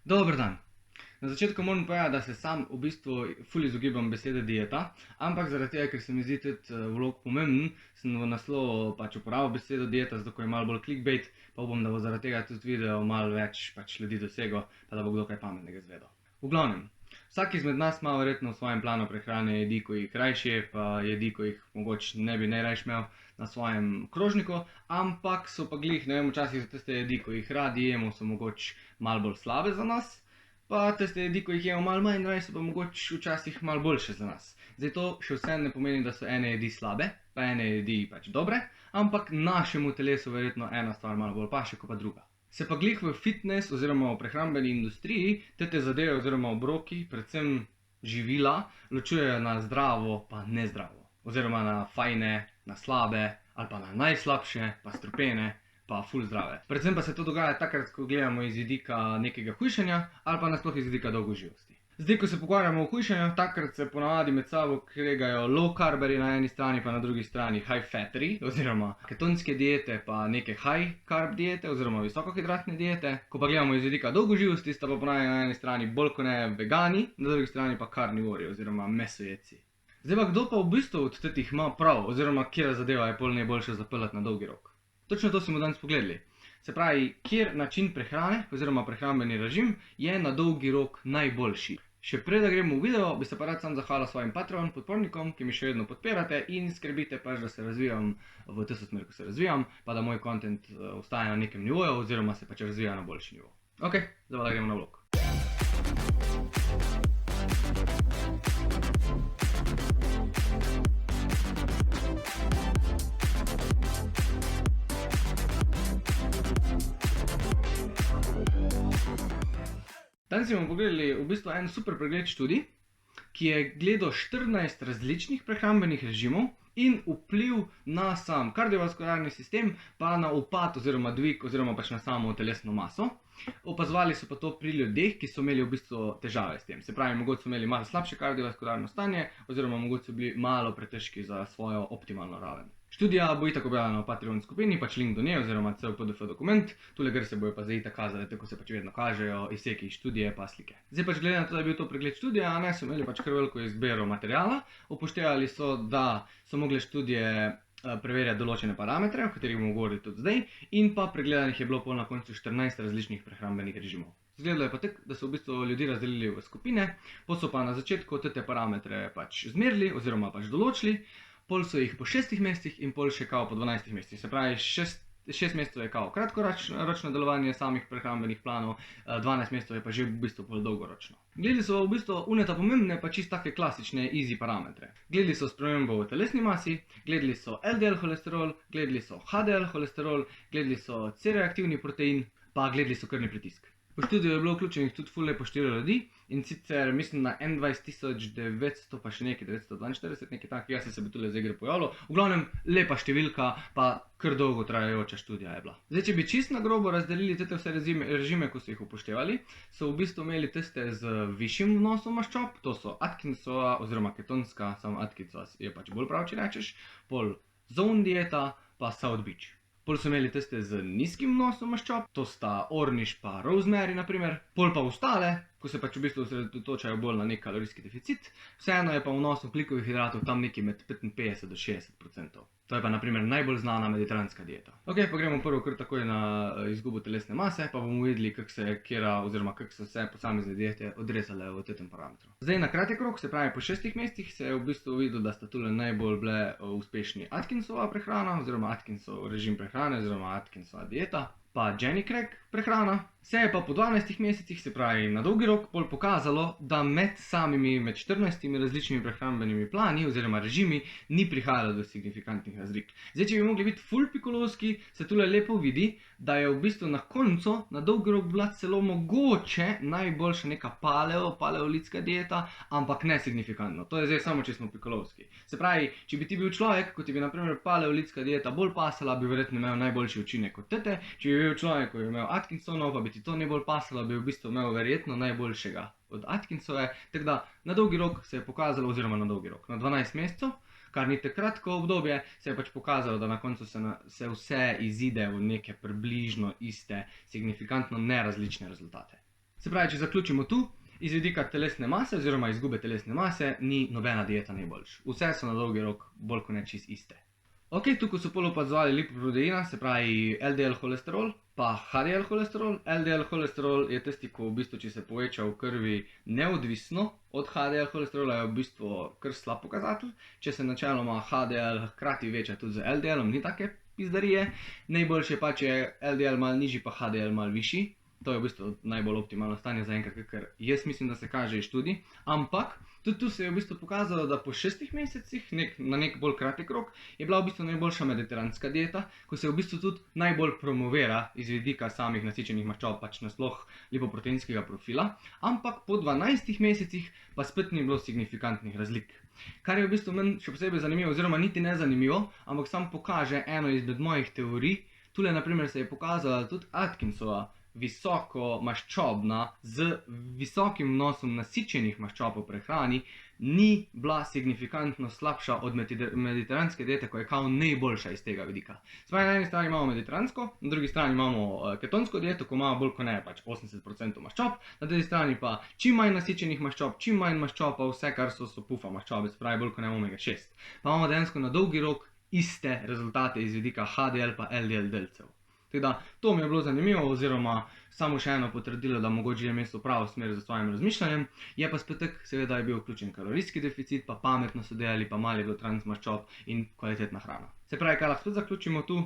Dober dan. Na začetku moram povedati, da se sam v bistvu ful izogibam besede dieta, ampak zaradi tega, ker se mi zdi tudi vlog pomemben, sem v naslovu pač uporabil besedo dieta, zato ko je malo bolj clickbait, pa upam, da bo zaradi tega tudi video malo več pač ljudi dosegel, pa da bo kdo kaj pametnega izvedel. V glavnem, vsak izmed nas ima verjetno v svojem planu prehrane jedi, ko jih rajši, pa jedi, ko jih mogoče ne bi najrajši imel na svojem krožniku, ampak so pa glih, ne vem, včasih so tiste jedi, ko jih radi jemo, so mogoče malo bolj slabe za nas, pa tiste jedi, ko jih jemo malo manj rajši, so pa mogoče včasih malo boljše za nas. Zdaj to še vse ne pomeni, da so ene jedi slabe, pa ene jedi pač dobre, ampak našemu telesu verjetno ena stvar malo bolj paše, kot pa druga. Se pa glih v fitness oziroma v prehrambeni industriji te zadeve oziroma obroki, predvsem živila, ločujejo na zdravo pa nezdravo. Oziroma na fajne, na slabe, ali pa na najslabše, pa strupene, pa ful zdrave. Predvsem pa se to dogaja takrat, ko gledamo iz vidika nekega hujšanja, ali pa nasploh iz vidika dolgoživosti. Zdaj, ko se pogovarjamo o hujšanju, takrat se ponavadi med sabo kregajo low carberi na eni strani, pa na drugi strani high fateri, oziroma ketonske diete, pa neke high carb diete, oziroma visokohidratne diete. Ko pa gledamo iz vidika dolgoživosti, sta pa ponavadi na eni strani bolj kot ne vegani, na drugi strani pa karnivori, oziroma mesojedci. Zdaj pa kdo pa v bistvu od tetih ima prav, oziroma kjera zadeva je pol najboljše zapeljati na dolgi rok? Točno to smo danes pogledali. Se pravi, kjer način prehrane oziroma prehrambeni režim je na dolgi rok najboljši. Še prej, da gremo v video, bi se pa rad sam zahvalil svojim Patreon podpornikom, ki mi še vedno podpirate in skrbite pač, da se razvijam v tisto smer, ko se razvijam, pa da moj content ostaja na nekem nivoju oziroma se pač razvija na boljši nivo. Ok, zdaj pa da gremo na vlog. Danes bomo pogledali v bistvu en super pregled študij, ki je gledal 14 različnih prehrambenih režimov in vpliv na sam kardiovaskularni sistem, pa na upad oziroma dvig oziroma pač na samo telesno maso. Opazovali so pa to pri ljudeh, ki so imeli v bistvu težave s tem. Se pravi, mogoče so imeli malo slabše kardiovaskularno stanje oziroma mogoče so bili malo pretežki za svojo optimalno raven. Študija bo itak objavljena v Patreon skupini, pač link do nje oziroma cel PDF dokument, tule gre se bojo pa zdaj itak kazali, tako se pač vedno kažejo izseki iz študije pa slike. Zdaj pač glede na to, da je bil to pregled študija, ne, so imeli pač kar veliko izbiro materiala, upoštevali so, da so mogle študije preverjati določene parametre, o katerih bomo govorili tudi zdaj, in pa pregledanih je bilo pol na koncu 14 različnih prehrambenih režimov. Zgledalo je pa tako, da so v bistvu ljudi razdelili v skupine, pol so pa na začetku te parametre pač zmerili oziroma pač določili, pol so jih po 6 mesecih in pol še kao po 12 mesecih. Se pravi, 6 mesecev je kao kratkoročno delovanje samih prehrambenih planov, 12 mesecev je pa že v bistvu pol dolgoročno. Gledali so v bistvu uneta pomembne pa čisto take klasične easy parametre. Gledali so spremembo v telesni masi, gledali so LDL holesterol, gledali so HDL holesterol, gledali so C-reaktivni protein, pa gledali so krvni pritisk. V študiju je bilo vključenih tudi ful lepo število ljudi in sicer mislim na 21.900 pa še nekaj 942, nekaj takega se bi tule zdaj gre pojavilo. V glavnem lepa številka pa kar dolgo trajajoča študija je bila. Zdaj, če bi čisto na grobo razdelili te vse režime, ko so jih upoštevali, so v bistvu imeli tiste z višjim vnosom maščob, to so Atkinsova oziroma ketonska, samo Atkinsova je pač bolj prav, če rečeš, pol Zone dieta pa South Beach. Pol so imeli tiste z nizkim vnosom maščob, to sta Ornish pa Rosemary naprimer, pol pa ostale, ko se pač v bistvu osredotočajo bolj na nek kalorijski deficit, vseeno je pa vnos ogljikovih hidratov tam nekje med 55 do 60%. To je pa naprimer najbolj znana mediteranska dieta. Ok, pa gremo prvo kar takoj na izgubo telesne mase, pa bomo videli, kako so se posamezne diete odrezale v tem parametru. Zdaj na kratek rok, se pravi po 6 mesecih, se je v bistvu videl, da sta tule najbolj bile uspešni Atkinsova prehrana oziroma Atkinsov režim prehrane oziroma Atkinsova dieta, pa Jenny Craig prehrana. Se je pa po 12 mesecih, se pravi na dolgi rok, pol pokazalo, da med 14 različnimi prehrambenimi plani oziroma režimi ni prihajalo do signifikantnih razlik. Zdaj, če bi mogli biti ful pikolovski, se tule lepo vidi, da je v bistvu na koncu, na dolgi rok bila celo mogoče najboljša neka paleolitska dieta, ampak ne signifikantno. To je zdaj samo, če smo pikolovski. Se pravi, če bi ti bil človek, kot ti bi naprimer paleolitska dieta bolj pasala, bi verjetno imel najboljši učinek kot tete, če bi bil človek, ko bi imel Atkinsonov, pa bi ti to najbolj pasalo, bi v bistvu imel verjetno najboljšega od Atkinsove, tako da na dolgi rok se je pokazalo, oziroma na dolgi rok, na 12 mesecev, kar ni tako kratko obdobje, se je pač pokazalo, da na koncu se vse izide v neke približno iste, signifikantno nerazlične rezultate. Se pravi, če zaključimo tu, iz vidika telesne mase oziroma izgube telesne mase ni nobena dieta najboljša. Vse so na dolgi rok bolj kot ne čisto iste. Ok, tukaj so pol opazovali lipoproteina, se pravi LDL holesterol, pa HDL holesterol. LDL holesterol je tisti, ko v bistvu, če se poveča v krvi neodvisno od HDL holesterola, je v bistvu kar slab pokazatelj. Če se načeloma HDL hkrati veča tudi z LDL-om, ni take pizdarije. Najboljše pa, če je LDL malo nižji, pa HDL malo višji. To je v bistvu najbolj optimalno stanje zaenkrat, ker jaz mislim, da se kaže iz študij. Ampak tudi tu se je v bistvu pokazalo, da po 6 mesecih, na nek bolj kratek rok, je bila v bistvu najboljša mediteranska dieta, ko se v bistvu tudi najbolj promovira iz vidika samih nasičenih maščob, pač nasploh lipoproteinskega profila. Ampak po 12 mesecih pa spet ni bilo signifikantnih razlik. Kar je v bistvu meni še posebej zanimivo, oziroma niti ne zanimivo, ampak sam pokaže eno izmed mojih teorij. Tule na primer se je pokazala tudi Atkinsova visoko maščobna z visokim vnosom nasičenih maščob v prehrani ni bila signifikantno slabša od mediteranske diete, ko je kao najboljša iz tega vidika. Spaj na eni strani imamo mediteransko, na drugi strani imamo ketonsko dieto, ko imamo bolj kot ne pač 80% maščob, na drugi strani pa čim manj nasičenih maščob, čim manj maščob, pa vse kar so pufa maščobe, se pravi bolj kot ne omega 6. Pa imamo dejansko na dolgi rok iste rezultate iz vidika HDL pa LDL delcev. Tako da, to mi je bilo zanimivo, oziroma samo še eno potrdilo, da mogoče je mesto pravo smer za svojim razmišljanjem. Je pa spet tak, seveda je bil vključen kalorijski deficit, pa pametno so delali, pa malo je bilo transmaščob in kvalitetna hrana. Se pravi, kaj lahko spet zaključimo tu,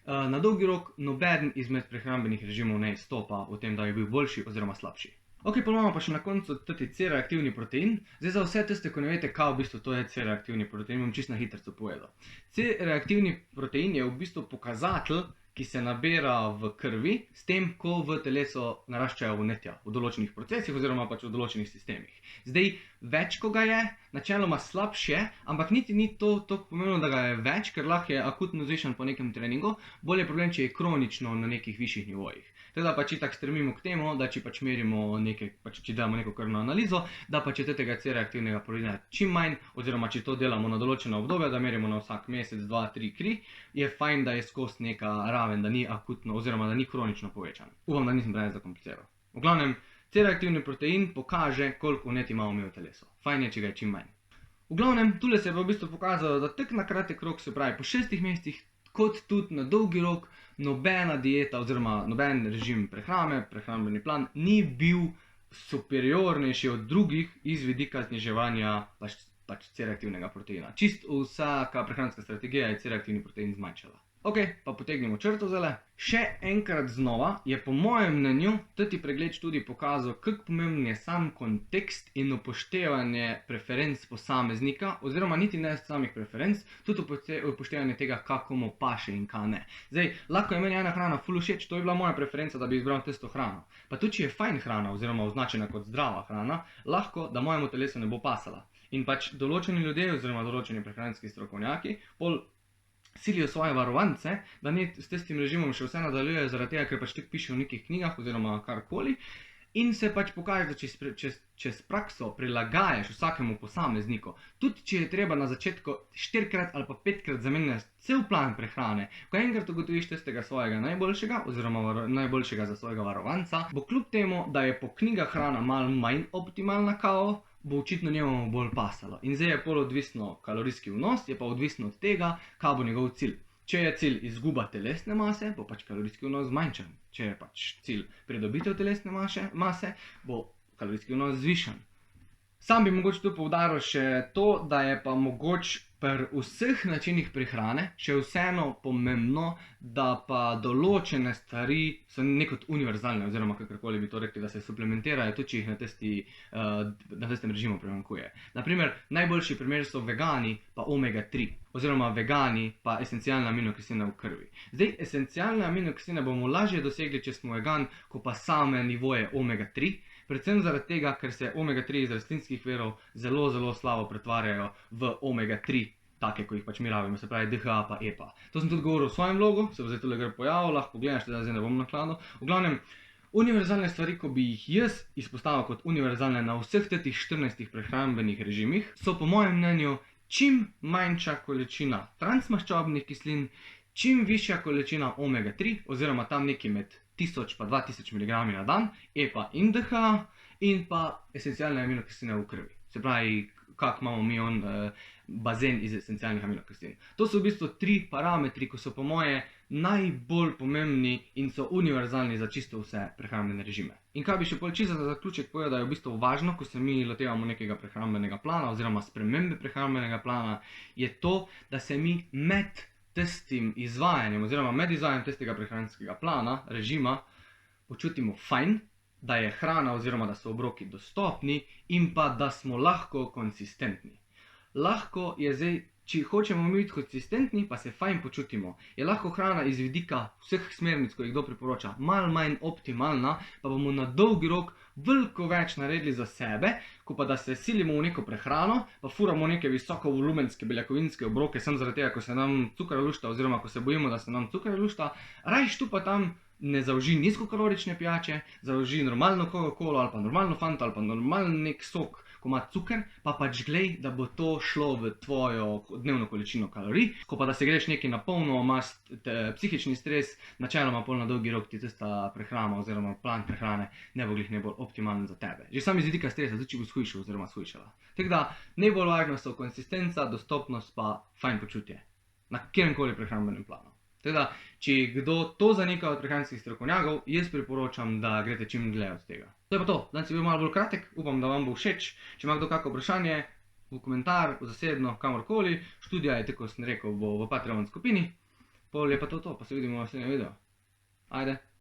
na dolgi rok nobeden izmed prehrambenih režimov ne izstopa v tem, da je bil boljši oziroma slabši. Ok, pa imamo pa še na koncu tudi C-reaktivni protein. Zdaj za vse tiste, ko ne veste, kaj v bistvu to je C-reaktivni protein, bom čisto na hitrico povedal. C-reaktivni protein je v bistvu pokazatelj, ki se nabira v krvi, s tem, ko v telesu naraščajo vnetja v določenih procesih oziroma pač v določenih sistemih. Zdaj, več ko ga je, načeloma slabše, ampak niti ni to pomembno, da ga je več, ker lahko je akutno zvišan po nekem treningu, bolj je problem, če je kronično na nekih višjih nivojih. Teda pač itak stremimo k temu, da če pač merimo nekaj, pač če delamo neko krvno analizo, da pač je tega C-reaktivnega proteina čim manj, oziroma če to delamo na določena obdobja, da merimo na vsak mesec, 2, 3 kri, je fajn, da je skozi neka raven, da ni akutno, oziroma da ni kronično povečan. Upam, da nisem preveč zakompliciral. V glavnem, C-reaktivni protein pokaže, koliko vnetij imamo mi v telesu. Fajn je, če ga je čim manj. V glavnem, tule se je v bistvu pokazalo, da tak na kratek rok, se pravi po 6 mesecih, kot tudi na dolgi rok, nobena dieta oziroma noben režim prehrane, prehrambeni plan, ni bil superiornejši od drugih iz vidika zniževanja pač C-reaktivnega proteina. Čist vsaka prehranska strategija je C-reaktivni protein zmanjšala. Ok, pa potegnemo črto zdajle. Še enkrat znova je po mojem mnenju teti pregled študij pokazal, kako pomemben je sam kontekst in upoštevanje preferenc posameznika, oziroma niti ne samih preferenc, tudi upoštevanje tega, kako mu paše in kaj ne. Zdaj, lahko je meni ena hrana ful všeč, to je bila moja preferenca, da bi izbral tisto hrano. Pa tudi, če je fajn hrana oziroma označena kot zdrava hrana, lahko, da mojemu telesu ne bo pasala. In pač določeni ljudje oziroma določeni prehranski strokovnjaki pol silijo svoje varovance, da ne s tistim režimom še vse nadaljujejo, zaradi tega, ker pač tako piše v nekih knjigah oziroma karkoli, in se pač pokaže, da če s prakso prilagajaš vsakemu posamezniku, tudi če je treba na začetku 4-krat ali pa 5-krat zamenjati cel plan prehrane, ko enkrat ugotoviš tistega svojega najboljšega oziroma najboljšega za svojega varovanca, bo kljub temu, da je po knjigah hrana malo manj optimalna kao, bo očitno njemu bolj pasalo. In zdaj je pol odvisno kalorijski vnos, je pa odvisno od tega, kaj bo njegov cilj. Če je cilj izguba telesne mase, bo pač kalorijski vnos zmanjšan. Če je pač cilj pridobitev telesne mase, bo kalorijski vnos zvišan. Sam bi mogoče tu poudaril še to, da je pa mogoče pri vseh načinih prehrane še vseeno pomembno, da pa določene stvari so nekot univerzalne, oziroma kakorkoli bi to rekli, da se suplementirajo, tudi če jih na tistem režimu primanjkuje. Naprimer, najboljši primer so vegani pa omega 3, oziroma vegani pa esencialne aminokisline v krvi. Zdaj, esencialne aminokisline bomo lažje dosegli, če smo vegan, ko pa same nivoje omega 3, predvsem zaradi tega, ker se omega 3 iz rastlinskih virov zelo, zelo slabo pretvarjajo v omega 3, take, ko jih pač mi rabimo, se pravi DHA pa EPA. To sem tudi govoril v svojem vlogu, se bo zdaj tole gre pojavil, lahko pogledaš, da zdaj ne bom nakladal. V glavnem, univerzalne stvari, ko bi jih jaz izpostavil kot univerzalne na vseh tetih 14 prehrambenih režimih, so po mojem mnenju čim manjša količina transmaščobnih kislin, čim višja količina omega 3, oziroma tam nekje med 1000 pa 2000 mg na dan, EPA in DHA, in pa esencialne aminokisline v krvi. Se pravi, kak imamo mi bazen iz esencialnih aminokislin. To so v bistvu 3 parametri, ki so po moje najbolj pomembni in so univerzalni za čisto vse prehrambene režime. In kaj bi še čisto za zaključek povedal, da je v bistvu važno, ko se mi lotevamo nekega prehrambenega plana oziroma spremembe prehrambenega plana, je to, da se mi med tistim izvajanjem oziroma med izvajanjem tistega prehranskega plana, režima, počutimo fajn, da je hrana oziroma da so obroki dostopni in pa da smo lahko konsistentni. Lahko je zdaj, če hočemo biti konsistentni, pa se fajn počutimo, je lahko hrana iz vidika vseh smernic, ko jih kdo priporoča, malo manj optimalna, pa bomo na dolgi rok veliko več naredili za sebe, ko pa da se silimo v neko prehrano, pa furamo neke visokovolumenske beljakovinske obroke, sem zaradi tega, ko se nam cukor lušta oziroma ko se bojimo, da se nam cukor lušta, rajš tu pa tam ne zauži nizkokalorične pijače, zauži normalno Coca-Colo ali pa normalno Fanta ali pa normalen nek sok, ko ima cuker, pa pač glej, da bo to šlo v tvojo dnevno količino kalorij, ko pa da se greš nekaj na polno, imaš psihični stres, načeloma pol na dolgi rok ti tista prehrana oziroma plan prehrane ne bo glih najbolj optimalen za tebe. Že sam iz vidika stresa, tudi če bo shujšal oziroma shujšala. Tako da, najbolj važno so konsistenca, dostopnost pa fajn počutje. Na kjeremkoli prehrambenem planu. Teda, če kdo to zanika od prehranskih strokovnjakov, jaz priporočam, da greste čim dlje od tega. To je pa to. Danes je bil malo bolj kratek, upam, da vam bo všeč. Če ima kdo kako vprašanje, v komentar, v zasebno, kamorkoli. Študija je, tako sem rekel, bo v Patreon skupini. Pol je pa to, pa se vidimo v naslednjem videu. Ajde.